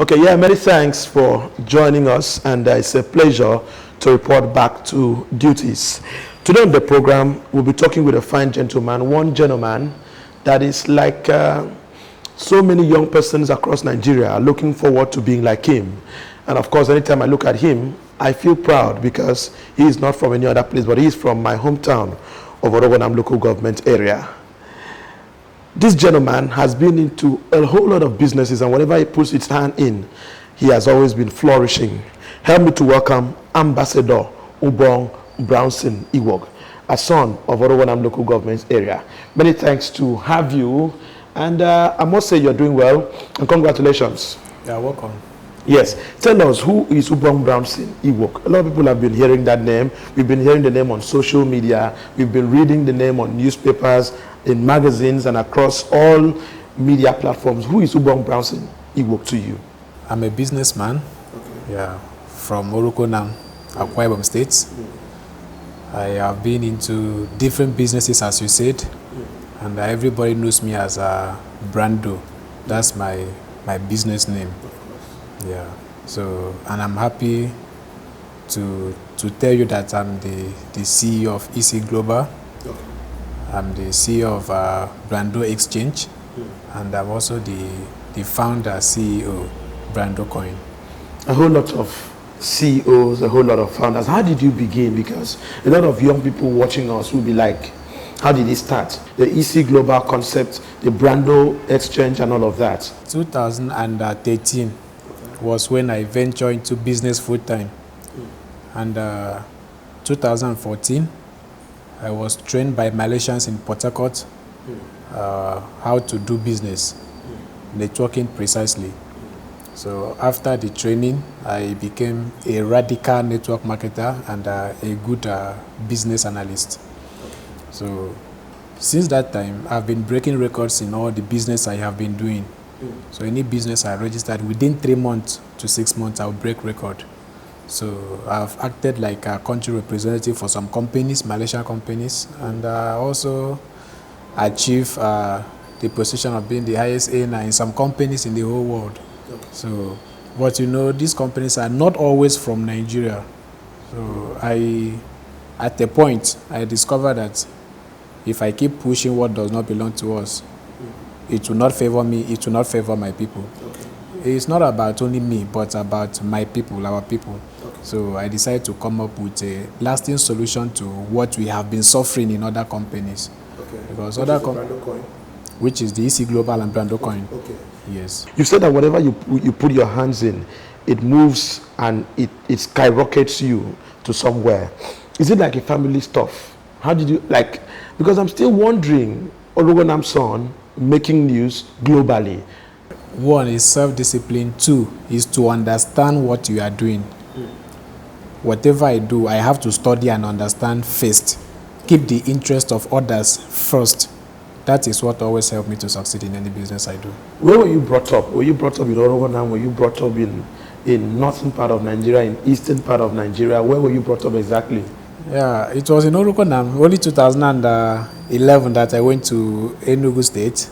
Okay, yeah, many thanks for joining us, and it's a pleasure to report back to duties. Today on the program, we'll be talking with a fine gentleman, one gentleman that is like so many young persons across Nigeria looking forward to being like him. And of course, anytime I look at him, I feel proud because he is not from any other place, but he is from my hometown of Orogonam local government area. This gentleman has been into a whole lot of businesses, and whatever he puts his hand in, he has always been flourishing. Help me to welcome Ambassador Ubong Brownson Iwog, a son of Orogonam local government area. Many thanks to have you, and I must say you're doing well, and congratulations. You're welcome. Yes, tell us, who is Ubong Brownson Iwog? A lot of people have been hearing that name. We've been hearing the name on social media. We've been reading the name on newspapers, in magazines, and across all media platforms. Who is Ubong Brownson Iwog to you? I'm a businessman, from Orogonam, Amb.Ubong State. I have been into different businesses, as you said, and everybody knows me as Brando. That's my business name. Yeah. So, and I'm happy to tell you that I'm the CEO of EC Global. I'm the CEO of Brando Exchange, and I'm also the founder, CEO, Brando Coin. A whole lot of CEOs, a whole lot of founders. How did you begin? Because a lot of young people watching us will be like, how did it start? The EC Global concept, the Brando Exchange, and all of that. 2013 was when I ventured into business full time. And 2014, I was trained by Malaysians in Port Harcourt how to do business, networking precisely. So after the training, I became a radical network marketer and a good business analyst. So since that time, I've been breaking records in all the business I have been doing. So any business I registered, within 3 months to 6 months, I'll break record. So I've acted like a country representative for some companies, Malaysian companies, and also achieved the position of being the highest earner in some companies in the whole world. So, but you know, these companies are not always from Nigeria. So at a point, I discovered that if I keep pushing what does not belong to us, it will not favor me, it will not favor my people. It's not about only me, but about my people, our people. So I decided to come up with a lasting solution to what we have been suffering in other companies. Because other which is the EC Global and Brando Coin. Yes. You said that whatever you put your hands in, it moves and it skyrockets you to somewhere. Is it like a family stuff? How did you, like, because I'm still wondering, Orogonam son making news globally. One is self-discipline. Two is to understand what you are doing. Whatever I do, I have to study and understand first. Keep the interest of others first. That is what always helped me to succeed in any business I do. Where were you brought up? Were you brought up in Orogonam? Were you brought up in northern part of Nigeria, in eastern part of Nigeria? Where were you brought up exactly? Yeah, it was in Orogonam. Only 2011 that I went to Enugu State.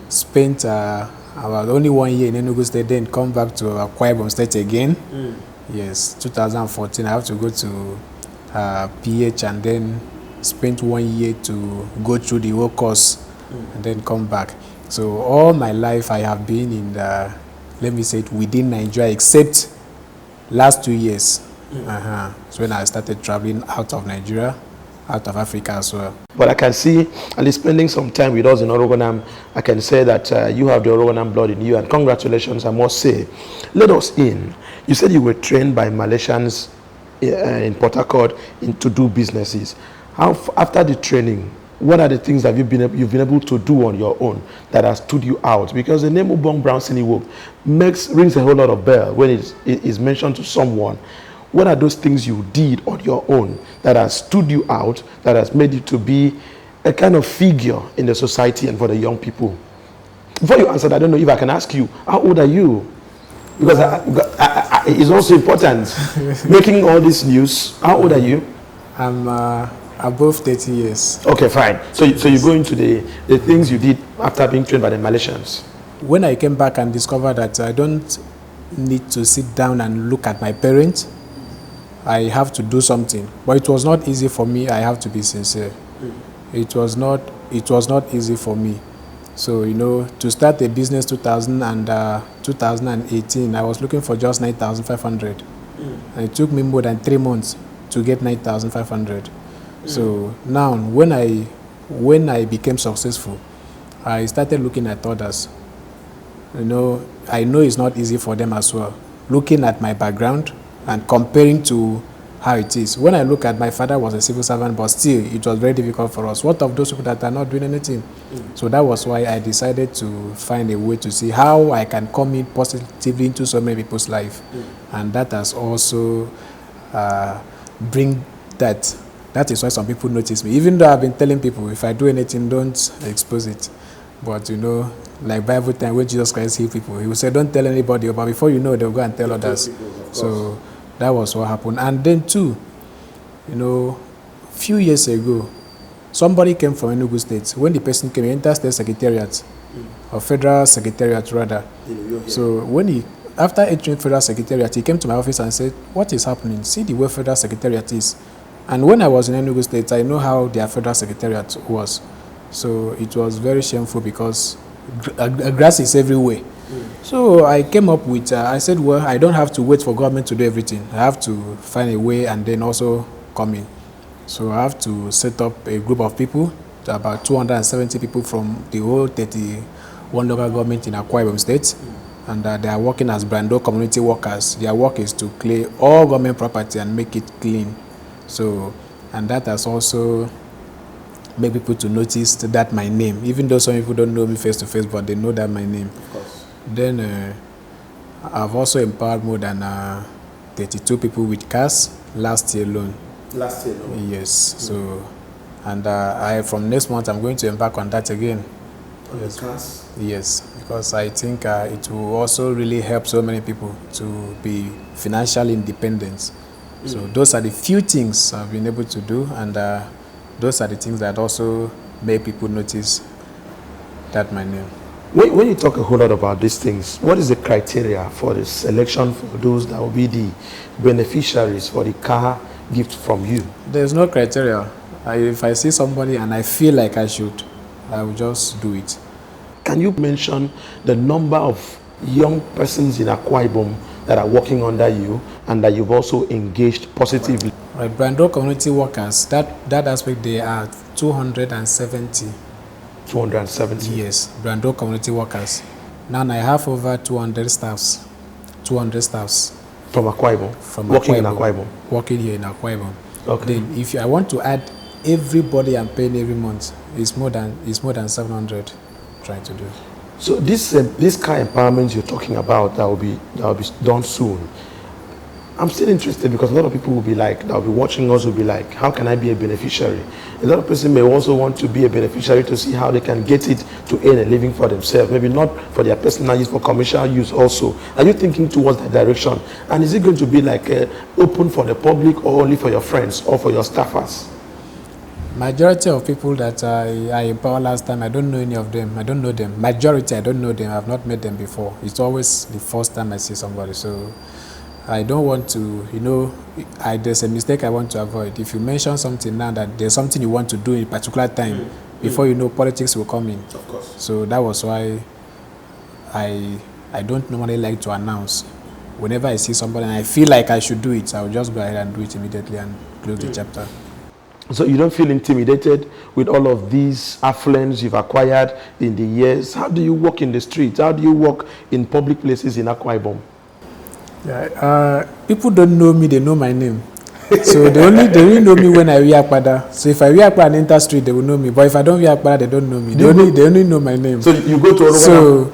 Spent about only 1 year in Enugu State, then come back to Amb.Ubong State again. Yes, 2014, I have to go to PH and then spent 1 year to go through the whole course and then come back. So all my life I have been in the, let me say it, within Nigeria, except last 2 years. So when I started traveling out of Nigeria, out of Africa as well. But I can see, at least spending some time with us in Orogonam, I can say that you have the Orogonam blood in you, and congratulations, I must say. Let us in. You said you were trained by Malaysians in Port Harcourt to do businesses. How, after the training, what are the things that you've been able to do on your own that has stood you out? Because the name Ubong Brownson Iwog rings a whole lot of bell when it is mentioned to someone. What are those things you did on your own that has stood you out, that has made you to be a kind of figure in the society and for the young people? Before you answer, I don't know if I can ask you, how old are you? Because it's also important. Making all this news, how old are you? I'm above 30 years. Okay, fine. So you go into the things you did after being trained by the Malaysians. When I came back and discovered that I don't need to sit down and look at my parents. I have to do something. But it was not easy for me, I have to be sincere. It was not easy for me. So, to start a business 2018, I was looking for just 9,500. And it took me more than 3 months to get 9,500. So now, when I became successful, I started looking at others. I know it's not easy for them as well. Looking at my background and comparing to how it is. When I look at my father was a civil servant, but still it was very difficult for us. What of those people that are not doing anything? So that was why I decided to find a way to see how I can come in positively into so many people's life. And that has also bring that. That is why some people notice me. Even though I've been telling people, if I do anything, don't expose it. But like Bible time when Jesus Christ healed people, he will say, don't tell anybody, but before you know, they'll go and tell others. So that was what happened. And then too, a few years ago, somebody came from Enugu State. When the person came, he entered State Secretariat, or Federal Secretariat rather. So after entering Federal Secretariat, he came to my office and said, what is happening? See the way Federal Secretariat is. And when I was in Enugu State, I know how their Federal Secretariat was. So it was very shameful because grass is everywhere. So I came up with, I said, well, I don't have to wait for government to do everything. I have to find a way and then also come in. So I have to set up a group of people, about 270 people from the whole 31 local government in Akwa Ibom State. And they are working as Brando community workers. Their work is to clear all government property and make it clean. So, and that has also made people to notice that my name, even though some people don't know me face to face, but they know that my name. Of course. Then I've also empowered more than 32 people with cars last year alone. Last year alone? Yes. So, and from next month, I'm going to embark on that again. On the cars? Yes, because I think it will also really help so many people to be financially independent. So those are the few things I've been able to do, and those are the things that also make people notice that my name. When you talk a whole lot about these things, what is the criteria for the selection for those that will be the beneficiaries for the car gift from you? There's no criteria. If I see somebody and I feel like I should, I will just do it. Can you mention the number of young persons in Akwa Ibom that are working under you and that you've also engaged positively? Right, Brando community workers, that aspect, they are 270. 270? Yes, Brando community workers. Now I have over 200 staffs. 200 staffs. From Akwa Ibom? From working Akwa Ibom. in Akwa Ibom? Working here in Akwa Ibom. Okay. Then if I want to add everybody I'm paying every month, it's more than 700 trying to do. So this car empowerment you're talking about that will be done soon. I'm still interested because a lot of people will be like, that will be watching us, will be like, how can I be a beneficiary? A lot of people may also want to be a beneficiary to see how they can get it to earn a living for themselves, maybe not for their personal use, for commercial use also. Are you thinking towards that direction? And is it going to be like open for the public or only for your friends or for your staffers? Majority of people that I empowered last time, I don't know any of them. I don't know them. Majority, I don't know them. I've not met them before. It's always the first time I see somebody. So I don't want to, there's a mistake I want to avoid. If you mention something now that there's something you want to do in a particular time, before you know, politics will come in. Of course. So that was why I don't normally like to announce. Whenever I see somebody and I feel like I should do it, I'll just go ahead and do it immediately and close the chapter. So you don't feel intimidated with all of these affluence you've acquired in the years? How do you walk in the streets? How do you walk in public places in Akwa Ibom? Yeah, people don't know me, they know my name. So they only know me when I wear akpada. So if I wear akpada and enter street, they will know me. But if I don't wear akpada, they don't know me. They only know my name. So you go to Orowanam? So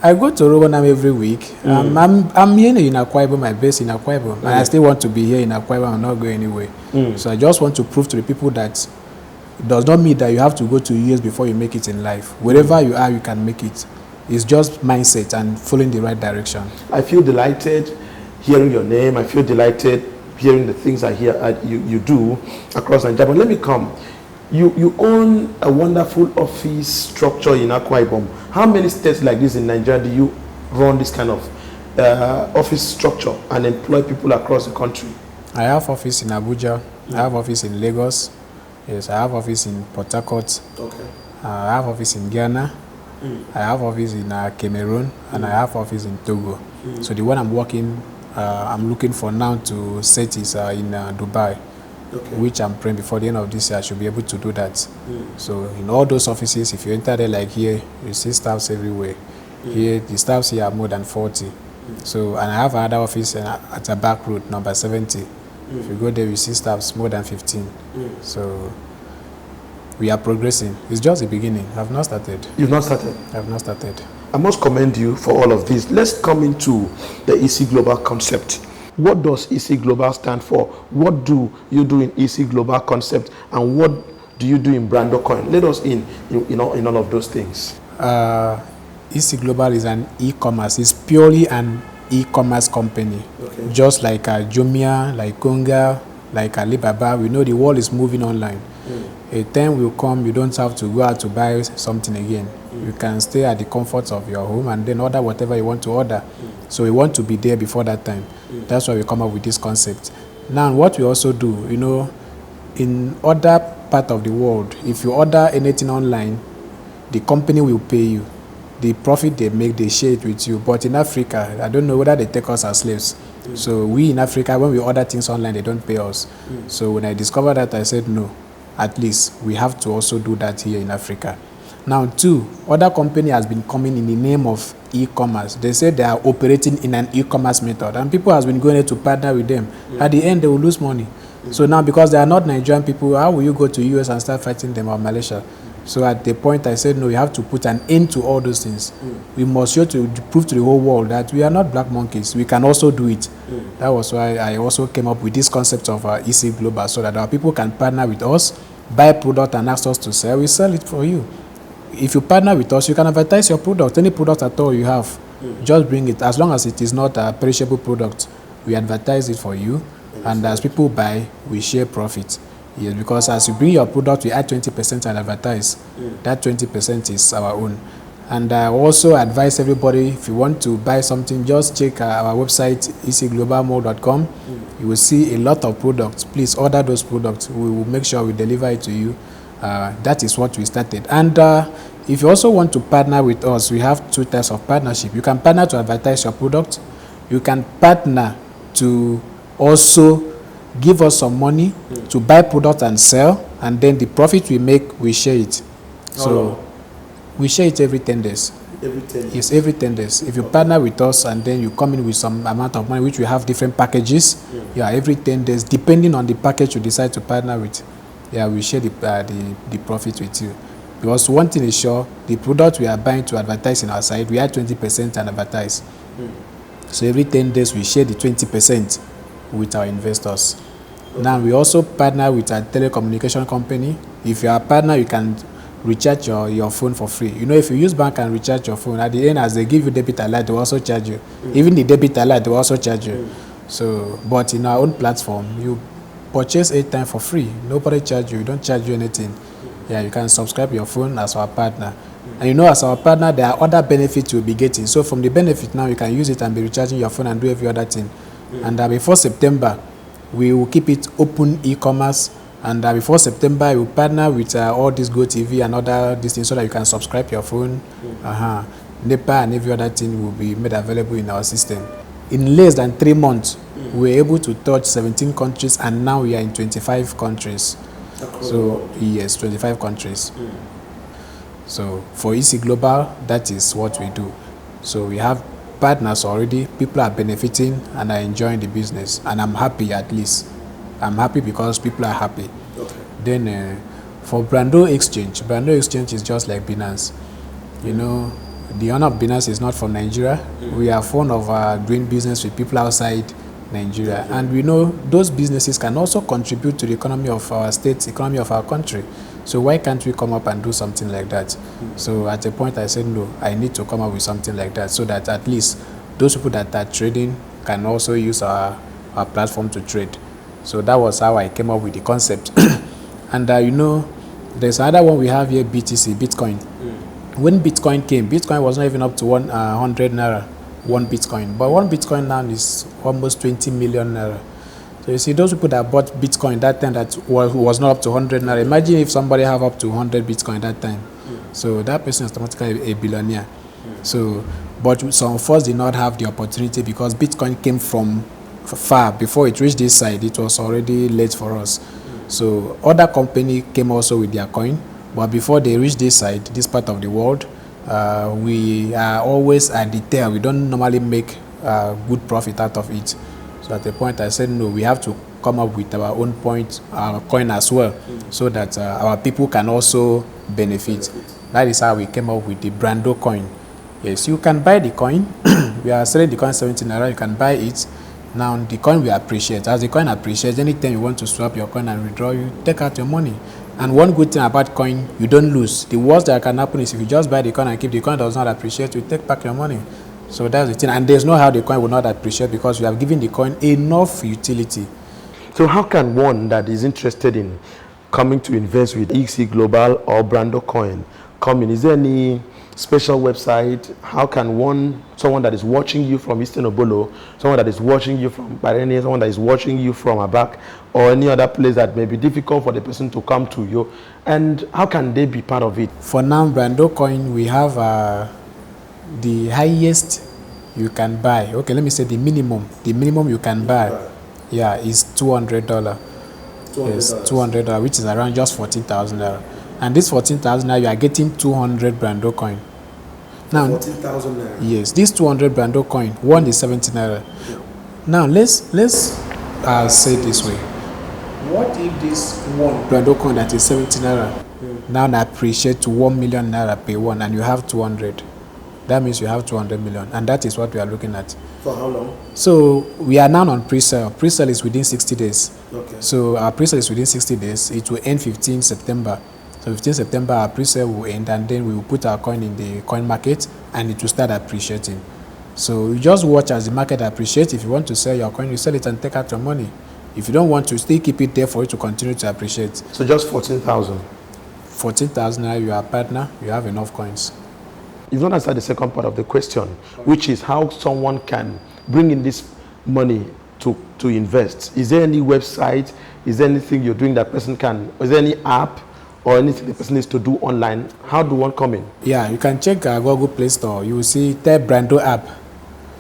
I go to Orowanam every week. I'm here in Akwa Ibom, my base in Akwa Ibom. And I still want to be here in Akwa Ibom and not go anywhere. So I just want to prove to the people that it does not mean that you have to go 2 years before you make it in life. Wherever you are, you can make it. It's just mindset and following the right direction. I feel delighted hearing your name. I feel delighted hearing the things I hear you do across Nigeria. But let me come. You own a wonderful office structure in Akwa Ibom. How many states like this in Nigeria do you run this kind of office structure and employ people across the country? I have office in Abuja. I have office in Lagos. Yes, I have office in Port Harcourt. Okay. I have office in Ghana. I have office in Cameroon, and I have office in Togo. So the one I'm looking for now to set is in Dubai, which I'm praying before the end of this year I should be able to do that. So in all those offices, if you enter there like here, you see staffs everywhere. Here, the staffs here are more than 40. So, and I have another office at a back road, number 70. If you go there, you see staffs more than 15. So we are progressing. It's just the beginning. I've not started. You've not started? I've not started. I must commend you for all of this. Let's come into the EC Global concept. What does EC Global stand for? What do you do in EC Global concept? And what do you do in Brando Coin? Let us in all of those things. EC Global is an e-commerce. It's purely an e-commerce company. Just like Jumia, like Konga, like Alibaba. We know the world is moving online. A time will come, you don't have to go out to buy something again. You can stay at the comfort of your home and then order whatever you want to order. So we want to be there before that time. That's why we come up with this concept. Now, what we also do, in other part of the world, if you order anything online, the company will pay you. The profit they make, they share it with you. But in Africa, I don't know whether they take us as slaves. So we in Africa, when we order things online, they don't pay us. So when I discovered that, I said, no, at least we have to also do that here in Africa. Now, two, other company has been coming in the name of e-commerce. They say they are operating in an e-commerce method, and people has been going there to partner with them. At the end, they will lose money. So now, because they are not Nigerian people, how will you go to US and start fighting them, or Malaysia? So at the point I said, no, we have to put an end to all those things. We must show to prove to the whole world that we are not black monkeys. We can also do it. That was why I also came up with this concept of EC Global, so that our people can partner with us, buy product and ask us to sell. We sell it for you. If you partner with us, you can advertise your product, any product at all you have. Just bring it. As long as it is not a perishable product, we advertise it for you. And as people buy, we share profit. Yes, because as you bring your product, we add 20% and advertise. That 20% is our own. And I also advise everybody, if you want to buy something, just check our website, ecglobalmall.com. You will see a lot of products. Please order those products. We will make sure we deliver it to you. That is what we started. And if you also want to partner with us, we have two types of partnership. You can partner to advertise your product. You can partner to also give us some money to buy product and sell, and then the profit we make, we share it. So we share it every 10 days. Every 10 days? Yes, every 10 days. If you partner with us and then you come in with some amount of money, which we have different packages, every 10 days, depending on the package you decide to partner with, we share the profit with you. Because one thing is sure, the product we are buying to advertise in our site, we add 20% and advertise. So every 10 days, we share the 20% with our investors. Now, we also partner with a telecommunication company. If you are a partner, you can recharge your phone for free. If you use bank and recharge your phone, at the end, as they give you debit alert, they will also charge you. Even the debit alert, they will also charge you. So, but in our own platform, you purchase airtime for free. Nobody charge you. We don't charge you anything. You can subscribe your phone as our partner. And as our partner, there are other benefits you'll be getting. So from the benefit now, you can use it and be recharging your phone and do every other thing. And before September, we will keep it open e-commerce. And before September, we will partner with all this GoTV and other these things so that you can subscribe your phone. NEPA and every other thing will be made available in our system. In less than 3 months, we were able to touch 17 countries, and now we are in 25 countries. So, yes, 25 countries. So, for EC Global, that is what we do. So, we have partners already, people are benefiting and are enjoying the business, and I'm happy. At least I'm happy because people are happy. Then for Brando Exchange is just like Binance. The owner of Binance is not from Nigeria. We are fond of doing business with people outside Nigeria, and we know those businesses can also contribute to the economy of our state, economy of our country. So why can't we come up and do something like that? So at a point I said, no, I need to come up with something like that so that at least those people that are trading can also use our platform to trade. So that was how I came up with the concept. And there's another one we have here, BTC, Bitcoin. When Bitcoin came, Bitcoin was not even up to 100 Naira. one Bitcoin. But one Bitcoin now is almost 20 million naira. So you see, those people that bought Bitcoin that time that was not up to 100 naira. Imagine if somebody have up to 100 Bitcoin that time. So that person is automatically a billionaire. So, but some of us did not have the opportunity because Bitcoin came from far. Before it reached this side, it was already late for us. So other company came also with their coin, but before they reach this side, this part of the world, we are always at the tail. We don't normally make good profit out of it. So at the point I said, no, we have to come up with our own coin as well, so that our people can also benefit. That is how we came up with the Brando coin. Yes, you can buy the coin. We are selling the coin 17 naira. You can buy it. Now the coin will appreciate. As the coin appreciates, anytime you want to swap your coin and withdraw, you take out your money. And one good thing about coin, you don't lose. The worst that can happen is if you just buy the coin and keep the coin does not appreciate, you take back your money. So that's the thing. And there's no how the coin will not appreciate because you have given the coin enough utility. So how can one that is interested in coming to invest with EXC Global or Brando coin come in? Is there any special website? How can someone that is watching you from Eastern Obolo, someone that is watching you from Barene, someone that is watching you from Abak, or any other place that may be difficult for the person to come to you, and how can they be part of it? For now, Brando coin, we have the highest you can buy. Okay, let me say the minimum. The minimum you can buy, yeah, is $200. Yes, $200, which is around just 14,000 naira. And this 14,000 naira, you are getting 200 Brando coin. Now, 14,000 naira. Yes, this 200 Brando coin, one is 70 naira. Now let's say it this way. What if this one Brando coin that is 70 naira now appreciate to 1 million naira per one, and you have 200? That means you have 200 million, and that is what we are looking at. For how long? So we are now on pre-sale. Pre-sale is within 60 days. Okay. So our pre-sale is within 60 days. It will end 15 September. So 15 September, our pre-sale will end, and then we will put our coin in the coin market, and it will start appreciating. So you just watch as the market appreciates. If you want to sell your coin, you sell it and take out your money. If you don't want to, still keep it there for it to continue to appreciate. So just 14,000. 14,000 now, you are a partner, you have enough coins. You've not answered the second part of the question, which is how someone can bring in this money to invest. Is there any website? Is there anything you're doing that person can? Is there any app or anything the person needs to do online? How do one come in? Yeah, you can check Google Play Store. You will see type Brando app.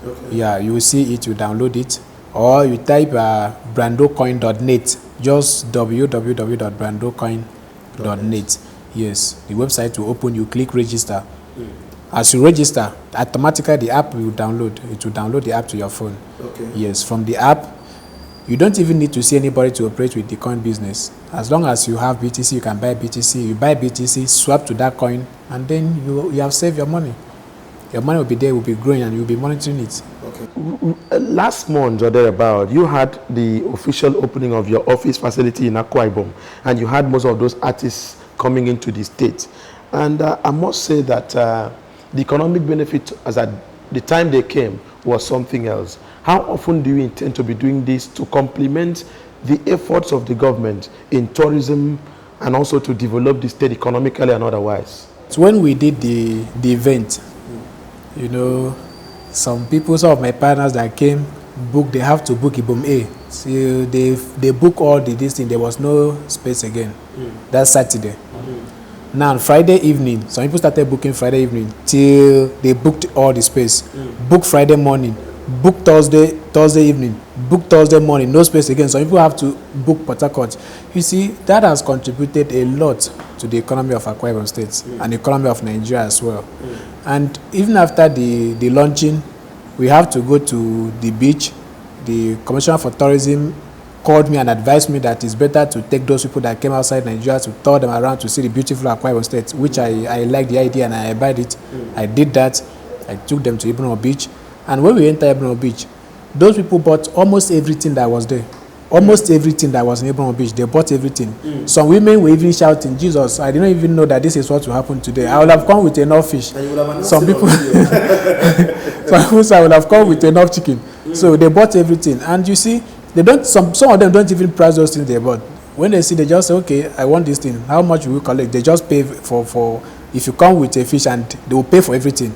Okay. Yeah, you will see it. You download it, or you type brandocoin.net. Just www.brandocoin.net. Yes, the website will open. You click register. As you register, automatically the app will download. It will download the app to your phone. Okay. Yes, from the app, you don't even need to see anybody to operate with the coin business. As long as you have BTC, you can buy BTC. You buy BTC, swap to that coin, and then you have saved your money. Your money will be there, will be growing, and you'll be monitoring it. Okay. Last month or thereabout, you had the official opening of your office facility in Amb.Ubong, and you had most of those artists coming into the state. And I must say that the economic benefit as at the time they came was something else. How often do you intend to be doing this to complement the efforts of the government in tourism and also to develop the state economically and otherwise? So when we did the event, you know, some of my partners that came, they have to book Ibom A. So they book all this thing. There was no space again. That Saturday. Now on Friday evening, some people started booking Friday evening till they booked all the space. Book Friday morning, book Thursday evening, book Thursday morning, no space again. Some people have to book Port Harcourt. You see, that has contributed a lot to the economy of Akwa Ibom State and the economy of Nigeria as well. And even after the launching, we have to go to the beach. The Commissioner for Tourism called me and advised me that it's better to take those people that came outside Nigeria to tour them around to see the beautiful Akwa Ibom State, which I like the idea and I abide it. I did that. I took them to Ibom Beach. And when we entered Ibom Beach, those people bought almost everything that was there. Almost everything that was in Ibom Beach, they bought everything. Some women were even shouting, Jesus, I didn't even know that this is what will happen today. I would have come with enough fish. Some people, I would have come with enough chicken. So they bought everything. And you see, they don't. Some of them don't even price those things they bought. When they see, they just say, okay, I want this thing. How much will you collect? They just pay for if you come with a fish, and they will pay for everything.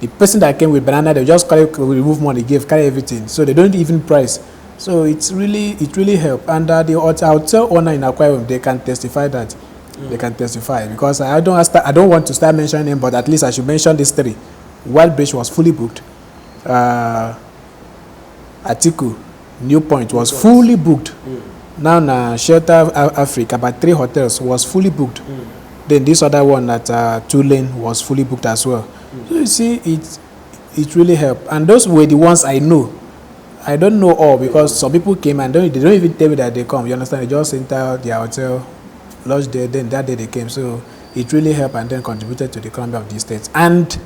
The person that came with banana, they just remove money, carry everything. So they don't even price. So it really helped. And the hotel owner in Akwa Ibom, they can testify that. They can testify, because I don't want to start mentioning them, but at least I should mention these three. Wild Bridge was fully booked. Atiku, New Point was fully booked. Now Shelter Africa, about 3 hotels was fully booked. Then this other one at Tulane was fully booked as well. So you see, it really helped. And those were the ones I know. I don't know all, because some people came and they don't even tell me that they come. You understand? They just enter their hotel, lodge there, then that day they came. So it really helped and then contributed to the economy of the state. And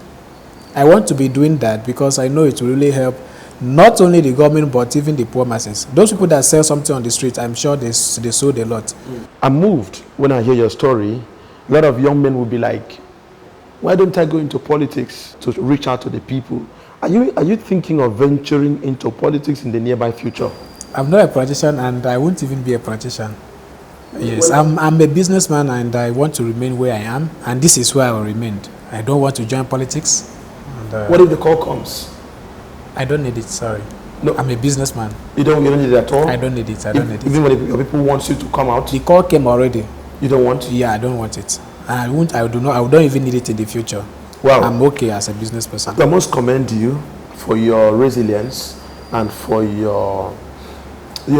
I want to be doing that because I know it will really help not only the government but even the poor masses. Those people that sell something on the street, I'm sure they sold a lot. I'm moved when I hear your story. A lot of young men will be like, why don't I go into politics to reach out to the people? Are you thinking of venturing into politics in the nearby future? I'm not a politician, and I won't even be a politician. Yes, I'm a businessman, and I want to remain where I am, and this is where I will remain. I don't want to join politics. And, what if the call comes? I don't need it, sorry. No, I'm a businessman. You don't need it at all? I don't need it, I don't need it. Even when your people want you to come out? The call came already. You don't want? Yeah, I don't want it. I don't even need it in the future. Well, I'm okay as a business person. I must commend you for your resilience and for your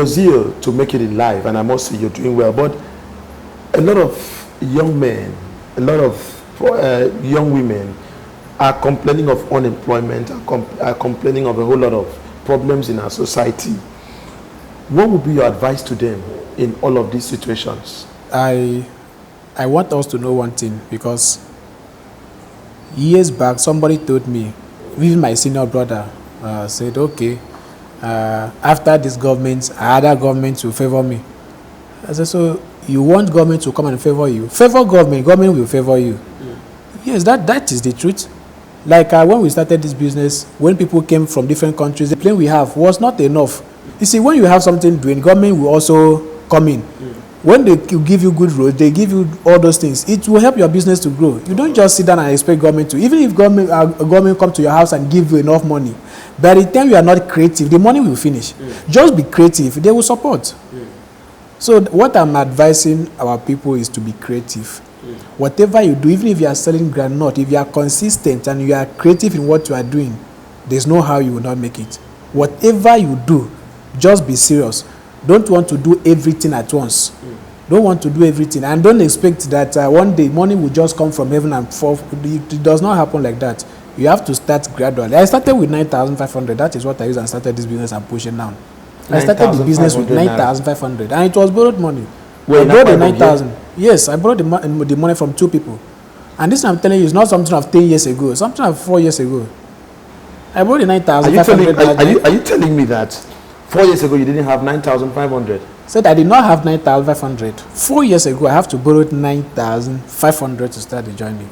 zeal to make it in life, and I must say you're doing well. But a lot of young men, a lot of young women are complaining of unemployment, are complaining of a whole lot of problems in our society. What would be your advice to them in all of these situations? I want us to know one thing, because years back somebody told me, even my senior brother said, okay, after this government, other governments will favor me. I said, so you want government to come and favor you? Favor government will favor you. Yes, that is the truth. Like when we started this business, when people came from different countries, the plane we have was not enough. You see, when you have something doing, government will also come in. When they give you good roads, they give you all those things. It will help your business to grow. You don't just sit down and expect government to. Even if government come to your house and give you enough money, by the time you are not creative, the money will finish. Just be creative. They will support. So what I'm advising our people is to be creative. Whatever you do, even if you are selling groundnut, if you are consistent and you are creative in what you are doing, there's no how you will not make it. Whatever you do, just be serious. Don't want to do everything at once. Don't want to do everything, and don't expect that one day money will just come from heaven and fall. It does not happen like that. You have to start gradually. I started with 9,500. That is what I used and started this business and pushing down. I started the business with 9,500, and it was borrowed money. I borrowed the 9,000. Yes, I borrowed the money from 2 people. And this I'm telling you is not something of 10 years ago, something of 4 years ago. I borrowed the 9,500. Are you telling me that 4 years ago you didn't have 9,500? Said I did not have 9,500. 4 years ago, I have to borrow 9,500 to start the journey.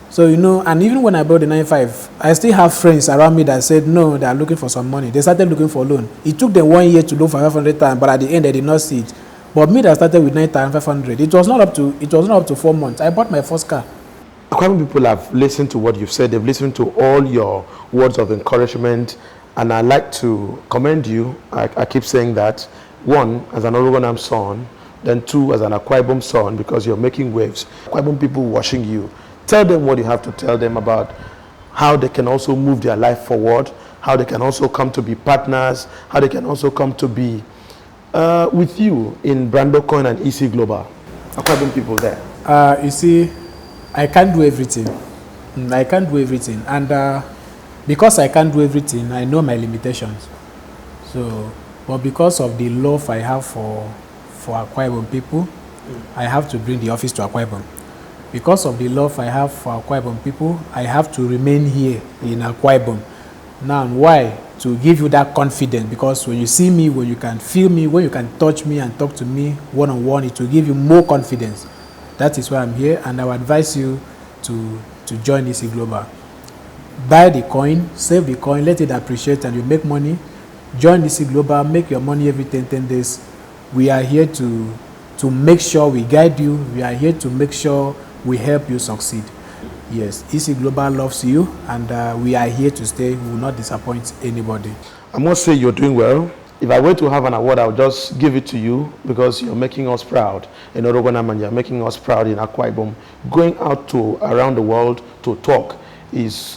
So, and even when I borrowed the 9,500, I still have friends around me that said, no, they are looking for some money. They started looking for a loan. It took them 1 year to loan for 500,000, but at the end, they did not see it. But me that started with 9,500, it was not up to 4 months. I bought my first car. Quite many people have listened to what you've said. They've listened to all your words of encouragement, and I'd like to commend you. I keep saying that. 1, as an Oregon son, then 2, as an Akwa Ibom son, because you're making waves. Akwa Ibom people watching you. Tell them what you have to tell them about how they can also move their life forward, how they can also come to be partners, how they can also come to be with you in Brando Coin and EC Global. Akwa Ibom people there. You see, I can't do everything. I can't do everything. And because I can't do everything, I know my limitations. But because of the love I have for Akwa Ibom people, I have to bring the office to Akwa Ibom. Because of the love I have for Akwa Ibom people, I have to remain here in Akwa Ibom. Now, why? To give you that confidence, because when you see me, when you can feel me, when you can touch me and talk to me one-on-one, it will give you more confidence. That is why I'm here, and I would advise you to join EC Global. Buy the coin, save the coin, let it appreciate, and you make money. Join EC Global, make your money every 10 days. We are here to make sure we guide you. We are here to make sure we help you succeed. Yes, EC Global loves you, and we are here to stay. We will not disappoint anybody. I must say you're doing well. If I were to have an award, I would just give it to you because you're making us proud in Orogonam and you're making us proud in Akwa-Ibom. Going out to around the world to talk is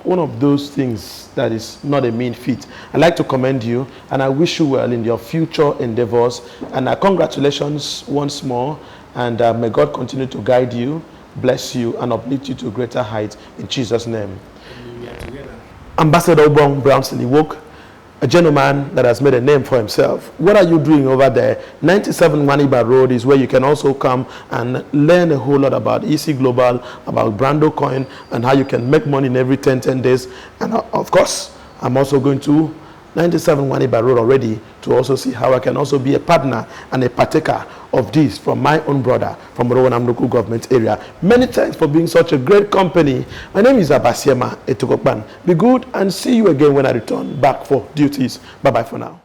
one of those things that is not a mean feat. I'd like to commend you and I wish you well in your future endeavors. And congratulations once more, and may God continue to guide you, bless you, and uplift you to greater heights in Jesus' name. Ambassador Ubong, Brownson, he woke. A gentleman that has made a name for himself. What are you doing over there? 97 Waniba Road is where you can also come and learn a whole lot about EC Global, about Brando Coin, and how you can make money in every 10 days. And of course, I'm also going to 97 Waniba Road already to also see how I can also be a partner and a partaker of this from my own brother from Rowanam local government area. Many thanks for being such a great company. My name is Abasiema Etokokban. Be good and see you again when I return back for duties. Bye-bye for now.